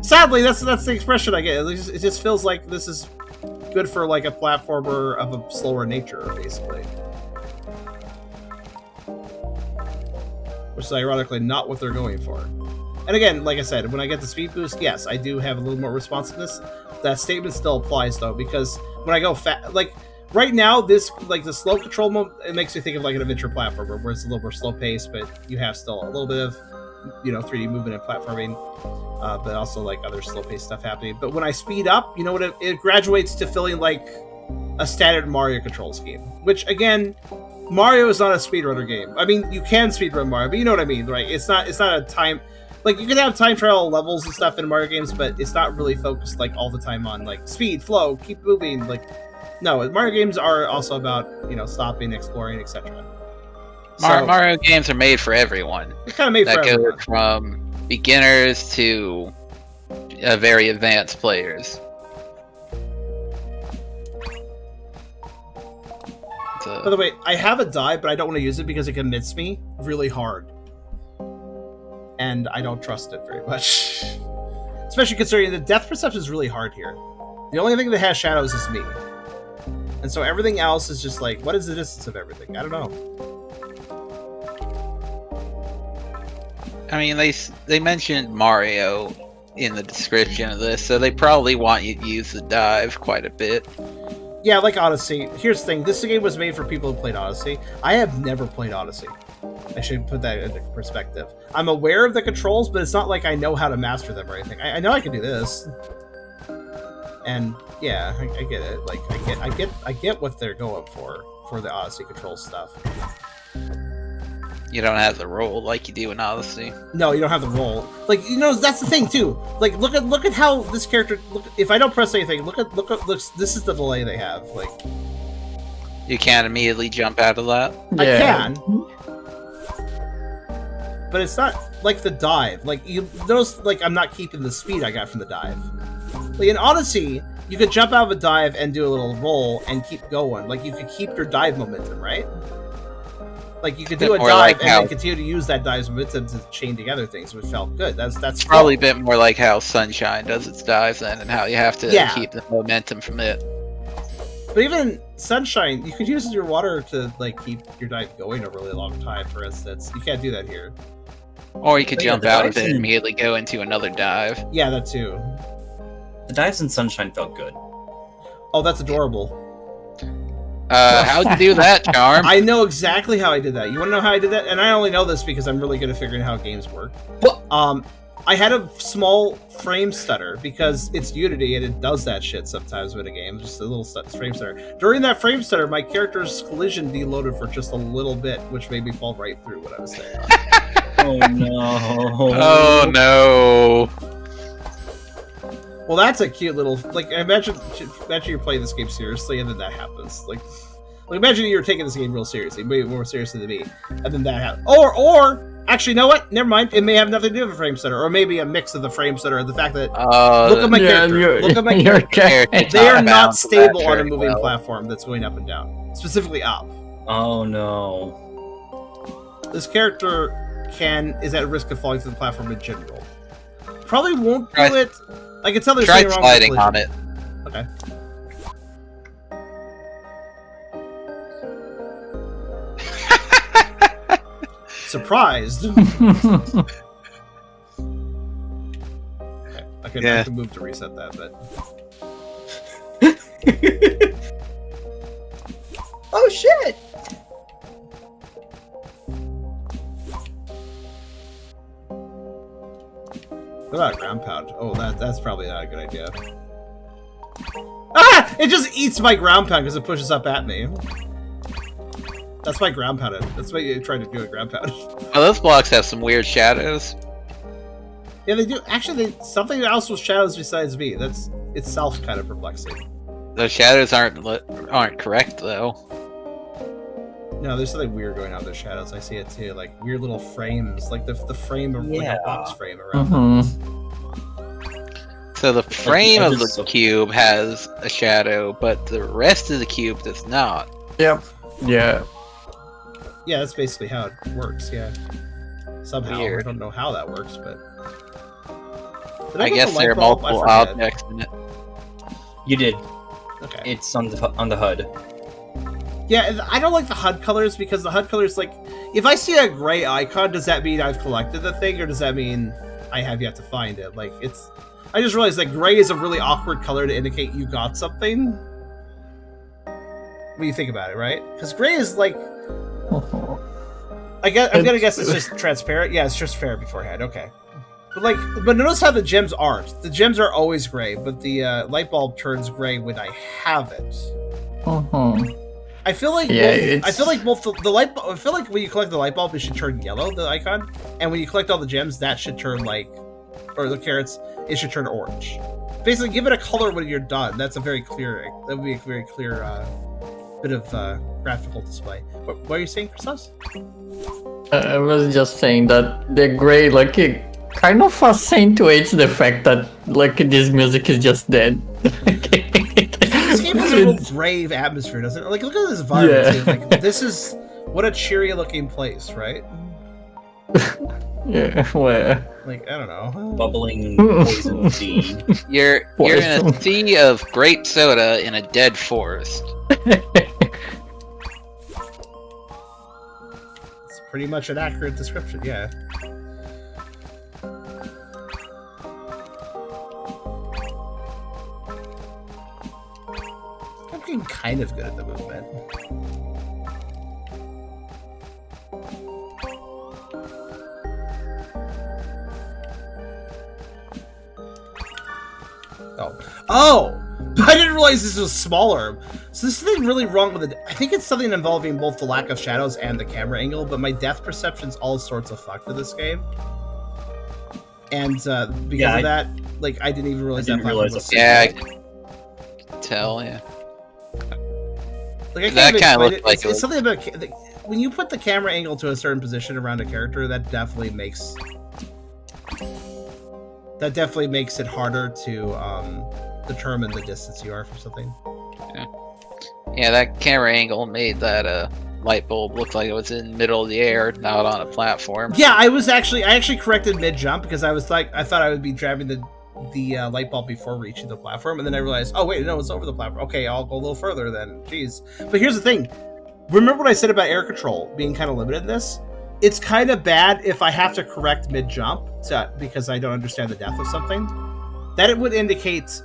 Sadly, that's the expression I get. It just feels like this is good for like a platformer of a slower nature, basically. Which is ironically not what they're going for. And again, like I said, when I get the speed boost, yes, I do have a little more responsiveness. That statement still applies though, because when I go like right now, this like the slow control mode, it makes me think of like an adventure platformer, where it's a little more slow paced, but you have still a little bit of 3D movement and platforming, but also like other slow paced stuff happening. But when I speed up, you know what? It graduates to feeling like a standard Mario control scheme, which again. Mario is not a speedrunner game. I mean, you can speedrun Mario, but you know what I mean, right? It's not a time... Like, you can have time trial levels and stuff in Mario games, but it's not really focused, like, all the time on, like, speed, flow, keep moving, like... No, Mario games are also about, stopping, exploring, etc. Mario games are made for everyone. They're kind of made for everyone. That goes from beginners to very advanced players. By the way, I have a dive, but I don't want to use it because it commits me really hard. And I don't trust it very much. Especially considering the depth perception is really hard here. The only thing that has shadows is me. And so everything else is just like, what is the distance of everything? I don't know. I mean, they mentioned Mario in the description of this, so they probably want you to use the dive quite a bit. Yeah, like Odyssey. Here's the thing. This game was made for people who played Odyssey. I have never played Odyssey. I should put that into perspective. I'm aware of the controls, but it's not like I know how to master them or anything. I know I can do this. And yeah, I get it. Like I get what they're going for the Odyssey control stuff. You don't have the roll like you do in Odyssey. No, you don't have the roll. Like, that's the thing too. Like, look at how this character. If I don't press anything, look. This is the delay they have. Like, you can't immediately jump out of that. Yeah. I can, but it's not like the dive. Like, you notice, like I'm not keeping the speed I got from the dive. Like in Odyssey, you could jump out of a dive and do a little roll and keep going. Like you could keep your dive momentum, right? Like you could do a dive and then continue to use that dive's momentum to chain together things, which felt good. That's probably a bit more like how Sunshine does its dives then, and how you have to keep the momentum from it. But even Sunshine, you could use your water to like keep your dive going a really long time. For instance, you can't do that here. Or you could jump out of it and immediately go into another dive. Yeah, that too. The dives in Sunshine felt good. Oh, that's adorable. How'd you do that, Charm? I know exactly how I did that. You want to know how I did that? And I only know this because I'm really good at figuring out how games work. What? I had a small frame stutter because it's Unity and it does that shit sometimes with a game. Just a little frame stutter. During that frame stutter, my character's collision deloaded for just a little bit, which made me fall right through what I was saying. Oh no! Oh no! Well, that's a cute little imagine you're playing this game seriously, and then that happens. Like imagine you're taking this game real seriously, way more seriously than me, and then that happens. Or actually, you know what? Never mind. It may have nothing to do with a frame stutter, or maybe a mix of the frame stutter and the fact that look at my character. Look at my character. They are not stable on a moving platform that's going up and down, specifically up. Oh no! This character is at risk of falling through the platform in general. Probably won't do it. I can tell there's something wrong with the sliding on it. Okay. Surprised. Okay. I can move to reset that, but. Oh shit! What about a ground pound? Oh, that's probably not a good idea. Ah! It just eats my ground pound because it pushes up at me. That's my ground pound. That's what you try to do a ground pound. Oh, those blocks have some weird shadows. Yeah, they do. Actually, something else with shadows besides me. That's itself kind of perplexing. The shadows aren't correct though. No, there's something weird going on with the shadows. I see it too, like weird little frames, like the frame of like a box frame around them. So the frame of the so- cube has a shadow, but the rest of the cube does not. Yep. Yeah. Yeah, that's basically how it works. Yeah, somehow I Weird. don't know how that works, but Did I get guess the there are light bulb? I multiple forget. objects in it. You did. Okay. It's on the HUD. Yeah, I don't like the HUD colors because the HUD colors, like, if I see a gray icon, does that mean I've collected the thing, or does that mean I have yet to find it? Like, I just realized that gray is a really awkward color to indicate you got something. When you think about it, right? Because gray is like, I'm gonna guess it's just transparent. Yeah, it's transparent beforehand. Okay. But notice how the gems aren't. The gems are always gray, but the light bulb turns gray when I have it. I feel like both the light bulb. I feel like when you collect the light bulb, it should turn yellow, the icon, and when you collect all the gems, that should turn or the carrots, it should turn orange. Basically, give it a color when you're done. That's a very clear. That would be a very clear bit of graphical display. What are you saying, Christos? I was just saying that the gray, like, it kind of accentuates the fact that, like, this music is just dead. This game has a real grave atmosphere, doesn't it? Like, look at this environment. Yeah. Too. Like, this is what a cheery looking place, right? Yeah, where? Like, I don't know. Bubbling poison sea. You're in Poison. a sea of grape soda in a dead forest. It's pretty much an accurate description, yeah. I'm getting kind of good at the movement. Oh! I didn't realize this was smaller. So there's something really wrong with it. I think it's something involving both the lack of shadows and the camera angle, but my depth perception's all sorts of fucked with this game. And because of that, like, I didn't even realize that platform was so Yeah, I big. can tell, yeah. Like, I that can't even kinda explain looked it. like It's something about when you put the camera angle to a certain position around a character, that definitely makes it harder to determine the distance you are from something. Yeah, that camera angle made that light bulb look like it was in the middle of the air, not on a platform. Yeah, I actually corrected mid jump because I thought I would be grabbing the light bulb before reaching the platform, and then I realized, oh wait, no, it's over the platform. Okay, I'll go a little further then. Jeez. But here's the thing. Remember what I said about air control being kind of limited in this? It's kind of bad if I have to correct mid jump because I don't understand the depth of something. That it would indicate,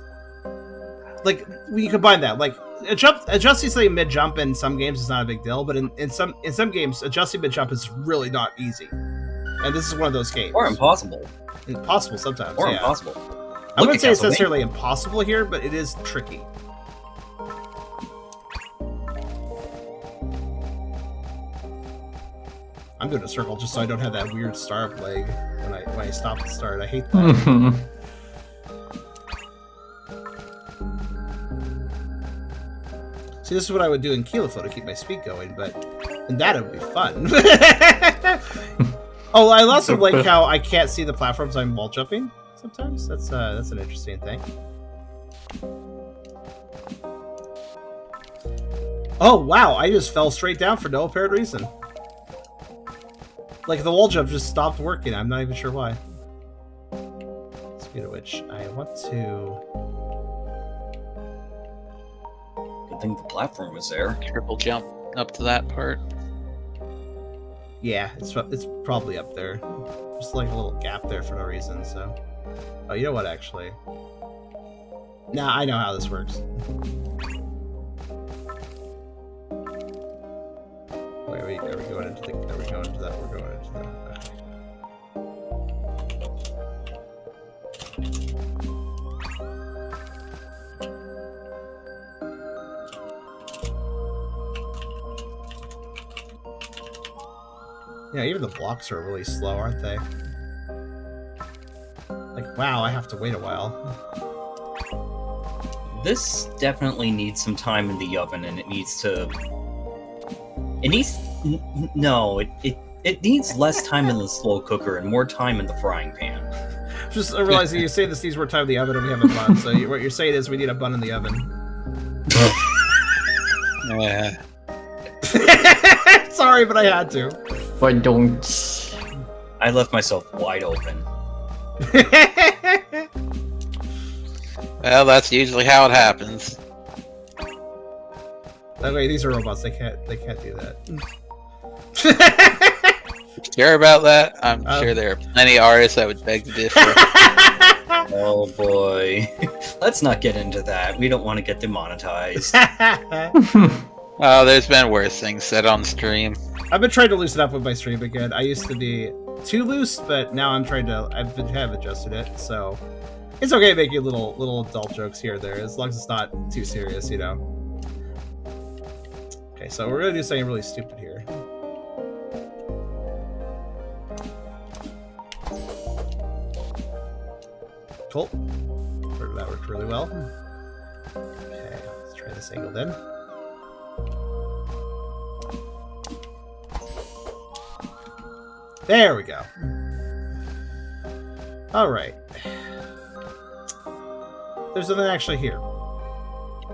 like, when you combine that, like, adjusting something mid jump in some games is not a big deal, but in some games, adjusting mid jump is really not easy. And this is one of those games. Or impossible. Impossible sometimes. Or yeah. impossible. I wouldn't say it's Castlevania. necessarily impossible here, but it is tricky. I'm doing a circle just so I don't have that weird startup leg when I stop and start. I hate that. See, this is what I would do in Kilofo to keep my speed going, but in that it would be fun. Oh, I also like how I can't see the platforms I'm wall jumping sometimes. That's an interesting thing. Oh wow, I just fell straight down for no apparent reason. Like, the wall jump just stopped working. I'm not even sure why. Speed of which I want to... Good thing the platform was there. Triple jump up to that part. Yeah, it's probably up there. Just like a little gap there for no reason, so... Oh, you know what, actually? Nah, I know how this works. Wait, are we going into that? We're going into that. Okay. Yeah, even the blocks are really slow, aren't they? Wow, I have to wait a while. This definitely needs some time in the oven, and it needs to. It needs no. It needs less time in the slow cooker and more time in the frying pan. Just realizing you say this needs more time in the oven, and we have a bun. So what you're saying is we need a bun in the oven. Yeah. Sorry, but I had to. Why don't? I left myself wide open. Well, that's usually how it happens. By the way, these are robots. They can't do that. Sure about that? I'm sure there are plenty of artists that would beg to differ. Oh boy. Let's not get into that. We don't want to get demonetized. Oh, there's been worse things said on stream. I've been trying to loosen up with my stream again. I used to be too loose, but now I'm trying to. Have adjusted it, so it's okay making little adult jokes here or there, as long as it's not too serious, you know. Okay, so we're gonna do something really stupid here. Cool. That worked really well. Okay, let's try this angle then. There we go. Alright. There's nothing actually here.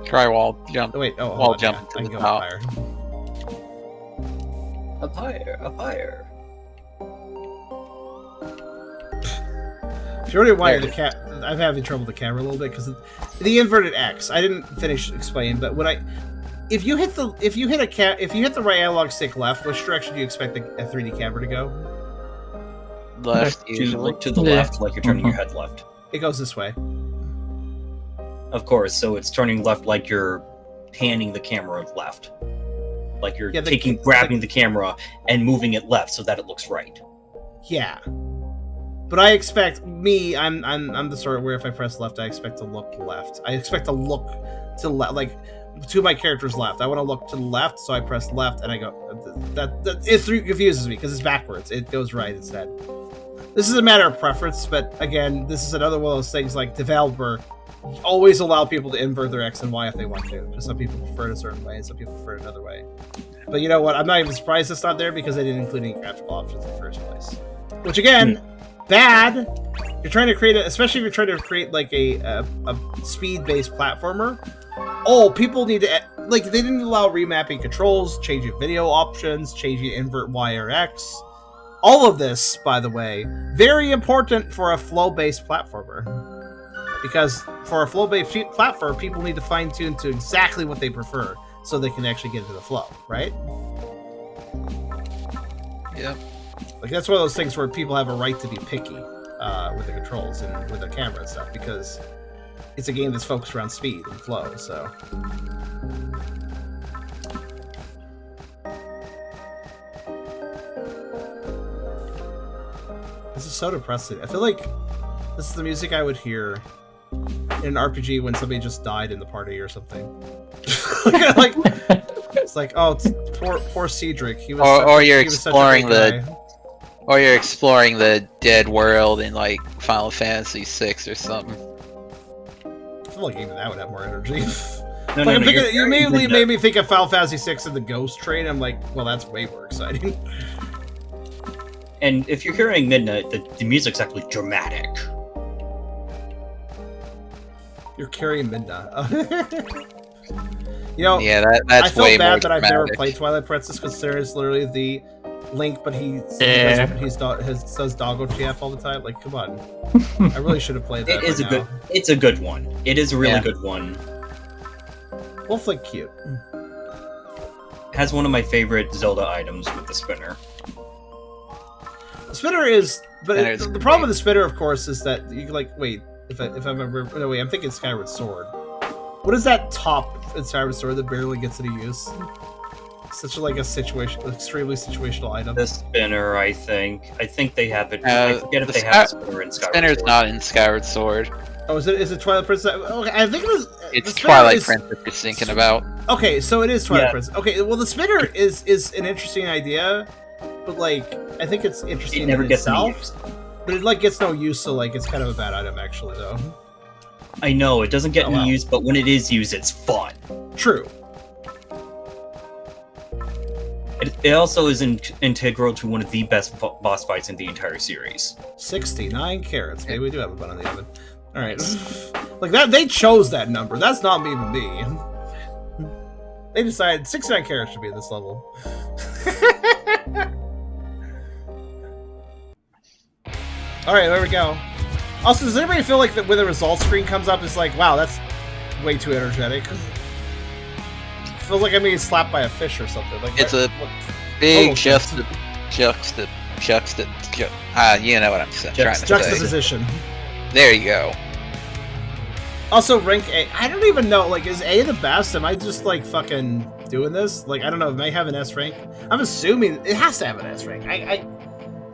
Try wall jump. Oh, wait, oh, Wall hold on, jump yeah, to I can the go top. higher. Up higher, up higher. If you're wondering why the cat, I'm having trouble with the camera a little bit because the inverted X. I didn't finish explaining, but when if you hit the right analog stick left, which direction do you expect a 3D camera to go? Left, usually. To the left, like you're turning your head left. It goes this way. Of course, so it's turning left like you're panning the camera left. Like you're grabbing the camera and moving it left so that it looks right. Yeah. But I expect I'm the sort where if I press left, I expect to look left. I expect to look to like to my character's left. I want to look to the left, so I press left and I go. That it confuses me because it's backwards. It goes right instead. This is a matter of preference, but again, this is another one of those things like developer always allow people to invert their X and Y if they want to, because some people prefer it a certain way and some people prefer it another way. But you know what? I'm not even surprised it's not there because they didn't include any graphical options in the first place. Which again, bad. You're trying to create especially if you're trying to create like a speed-based platformer. Oh, people need to like they didn't allow remapping controls, changing video options, changing invert Y or X. All of this, by the way, very important for a flow-based platformer. Because for a flow-based platform, people need to fine-tune to exactly what they prefer so they can actually get into the flow, right? Yep. Like, that's one of those things where people have a right to be picky with the controls and with the camera and stuff, because it's a game that's focused around speed and flow, so... This is so depressing. I feel like this is the music I would hear in an RPG when somebody just died in the party or something. like it's like, oh, poor Cedric. He was or you're he was such a great guy. or you're exploring the dead world in like Final Fantasy VI or something. I feel like even that would have more energy. No, Like, no, you immediately made me think of Final Fantasy VI and the Ghost Train. I'm like, well, that's way more exciting. And if you're hearing Midnight, the music's actually dramatic. You're carrying Midna. You know, Yeah, that's I feel way bad more that I've never dramatic. played Twilight Princess because there is literally the Link, but he Yeah. says Doggo TF all the time. Like, come on. I really should have played that. It is by now. it's a good one. It is a really Yeah. good one. Wolf Link cute. Has one of my favorite Zelda items with the spinner. The spinner is, but Spinner's the great. problem with the spinner, of course, is that you can, like, wait, if I remember, no wait, I'm thinking Skyward Sword. What is that top in Skyward Sword that barely gets any use? Such like a extremely situational item. The spinner, I think. I think they have it. Uh, I forget if the they have the spinner in Skyward Spinner's Sword. not in Skyward Sword. Oh, is it Twilight Princess? Okay, I think it was. It's the spinner Twilight is- Princess you're thinking about. Okay, so it is Twilight Yeah. Princess. Okay, well, the spinner is an interesting idea, but like, I think it's interesting It never in gets any itself. use. But it like gets no use, so like it's kind of a bad item actually, though. I know, it doesn't get Oh, wow. any use, but when it is used, it's fun. True. It also is integral to one of the best boss fights in the entire series. 69 carrots. Maybe we do have a bun in the oven. All right. Like that, they chose that number. That's not even me. They decided 69 carrots should be at this level. All right, there we go. Also, does anybody feel like that when the results screen comes up, it's like, wow, that's way too energetic? Feels like I'm being slapped by a fish or something. Like It's a what- big Oh, you know what I'm saying. Trying to say. juxtaposition. There you go. Also, rank A. I don't even know. Like, is A the best? Am I just like fucking doing this? Like, I don't know. It may have an S rank. I'm assuming it has to have an S rank.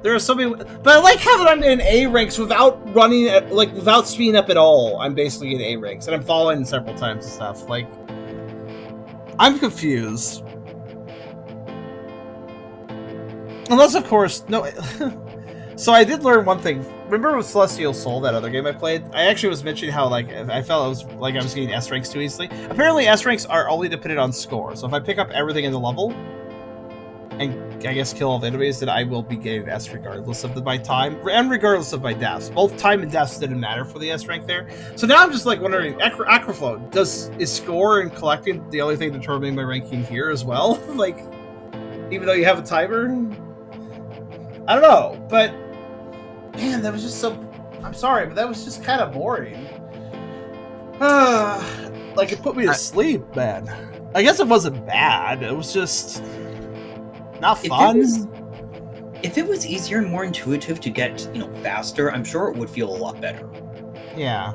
There are so many, but I like how I'm in A ranks without running, like without speeding up at all. I'm basically in A ranks, and I'm falling several times and stuff. Like, I'm confused. Unless, of course, no. So I did learn one thing. Remember with Celestial Soul, that other game I played? I actually was mentioning how like I felt I was getting S ranks too easily. Apparently, S ranks are only dependent on score. So if I pick up everything in the level, and I guess kill all the enemies, then I will be getting an S regardless of my time and regardless of my deaths. Both time and deaths didn't matter for the S rank there. So now I'm just like wondering, ACROFLOW, is score and collecting the only thing determining my ranking here as well? Like, even though you have a timer? I don't know, but man, that was just so. I'm sorry, but that was just kind of boring. Like, it put me to sleep, man. I guess it wasn't bad. It was just not fun. If it was easier and more intuitive to get, faster, I'm sure it would feel a lot better. Yeah.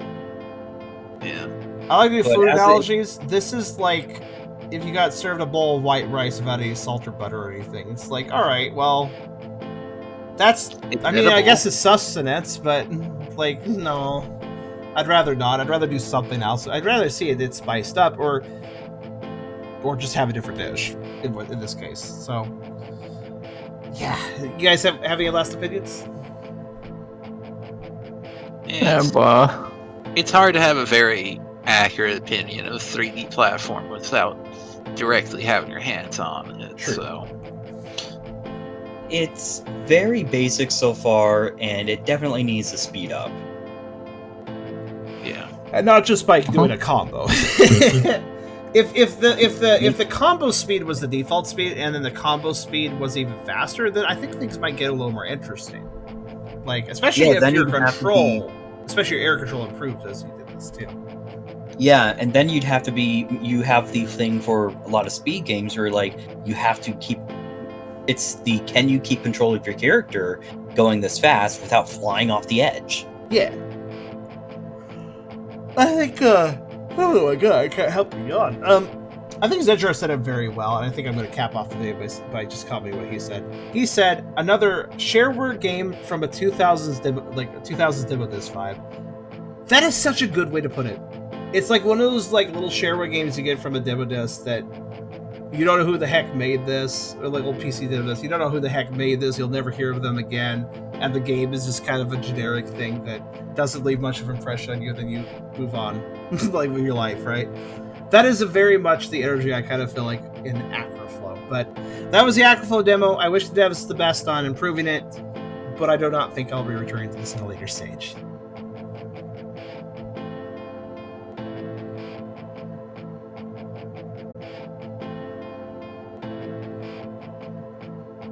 Yeah. I like the But food as analogies. This is like if you got served a bowl of white rice without any salt or butter or anything. It's like, all right, well, that's. I mean, I guess it's sustenance, but like, no, I'd rather not. I'd rather do something else. I'd rather see it spiced up, or just have a different dish in this case. So, yeah, you guys have any last opinions? Yeah, but it's hard to have a very accurate opinion of a 3D platform without directly having your hands on it. True. So It's very basic so far, and it definitely needs to speed up. yeah. And not just by doing a combo. If the combo speed was the default speed, and then the combo speed was even faster, then I think things might get a little more interesting. Like, especially if then your you'd have to control, especially your air control improves as you did this too. Yeah, and then you have the thing for a lot of speed games where, like, you have to keep... can you keep control of your character going this fast without flying off the edge? Yeah. I think, oh my god, I can't help but yawn. I think Zedjar said it very well, and I think I'm going to cap off the video by just copying what he said. He said, another shareware game from a 2000s demo disc vibe. That is such a good way to put it. It's like one of those like little shareware games you get from a demo disc that you don't know who the heck made this, or like old PC demo disc. You don't know who the heck made this. You'll never hear of them again, and the game is just kind of a generic thing that doesn't leave much of an impression on you. Then you move on, like with your life, right? That is very much the energy I kind of feel like in ACROFLOW. But that was the ACROFLOW demo. I wish the devs the best on improving it, but I do not think I'll be returning to this in a later stage.